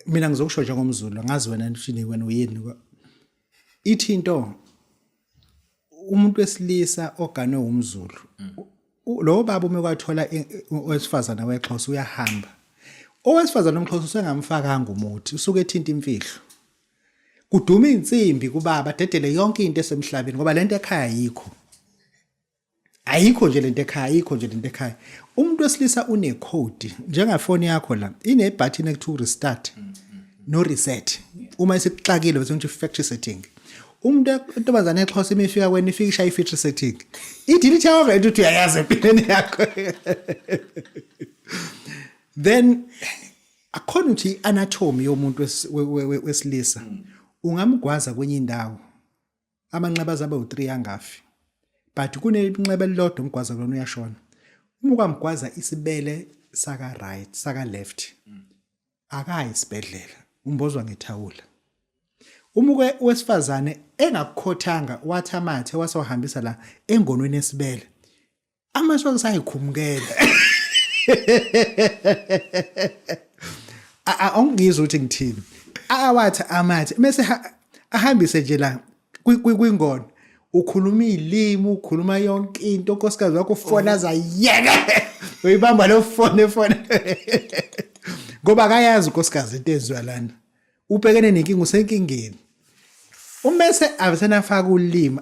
mina ngizokusho nje ngomZulu ngazi wena nishini wena uyini ithi into umuntu wesilisa oganwe umZulu lo baba uma kwathola owesifazana wexhosa uyahamba owesifazana nomxhosa usengamfakanga umuthi usuke ethinta imfihlo kuduma insimbi kubaba dedele yonke into esemhlabeni ngoba lento ekhaya ayikho nje lento ekhaya umuntu wesilisa une code njengafoni yakho la ine button ekuthiwa restart no reset uma isixakile bese nje factory setting umuntu intombazana exhosa imifika kwena ifika ishaya i-factory setting i-delete over ukuthi uyayazi empilweni yakho then according to anatomy yomuntu wesilisa ungamgwaza kwenye indawo amanxeba azabe u3 yangafi but kunenxeba elilodwa umgwaza lona uyashona uma kwamgwaza isibele saka right saka left akayi isibedlela umbozwa ngethawula uma wesifazane engakukhothanga wathi amathe wasawahambisa la engonweni esibele amasho sayikhumukela angizwe ukuthi ngithini awathi amathe bese ahambise nje la kwingono ukhuluma izilimi ukhuluma yonke into nkosikazi wakho ufona azayeke uyibamba lo phone ngoba akayazi unkosikazi into ezwa lana ubhekene nenkinga usenkingeni umese abasenafaka ulimi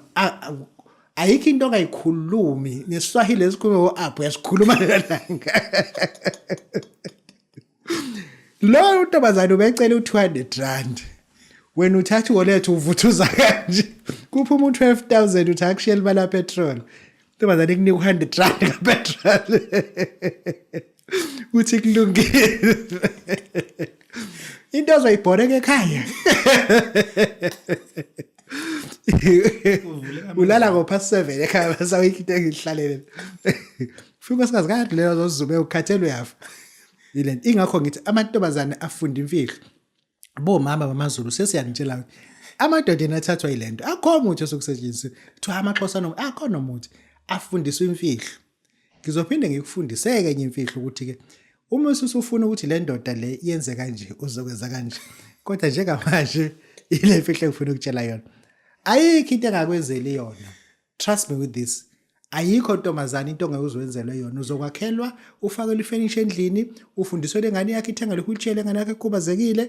ayikho into ongayikhulumi nesiswahili esikhulume up uyasikhuluma langa lo untombazana ubecela u200 wena uthatha wallet uvuthuza kanje kuphuma u12000 uthi akushiyela bala petrol intombazana ikunika u100 kapetrol uthi kulungile into azoyibhoreka ekhaya ulala ngo7 ekhaya bese uyikho engihlalele fika sikazi kade leyo zozume ukhathelwe yafa ile ingakho ngithi amantombazana afunda imfihlo bomama bamaZulu sesiyanitshela amadoda enathathwa yilento akho umuntu osokusetshenziswa kuthiwa amaXhosa akho nomuntu afundiswa imfihlo ngizophinde ngikufundiseke enye imfihlo ukuthi ke uma usufuna ukuthi le ndoda le yenze kanje uzokwenza kanje kodwa njengamanje ile mfihlo engifuna ukutshela yona ayikho into engakwenzeli yona trust me with this ayikho ntombazana into ongekuzwenzelwe yona uzokwakhelwa ufakelwe ifurniture endlini ufundiswe lengane yakhe ithengele wheelchair engane yakhe ekhubazekile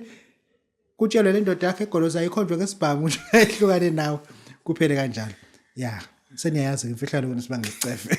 kutshelwe le ndoda yakhe egoloza ikhonjwe ngesibhamu nje ehlukane nawe kuphele kanjalo ya seniyayazi imfihlalo wena sibangeCefe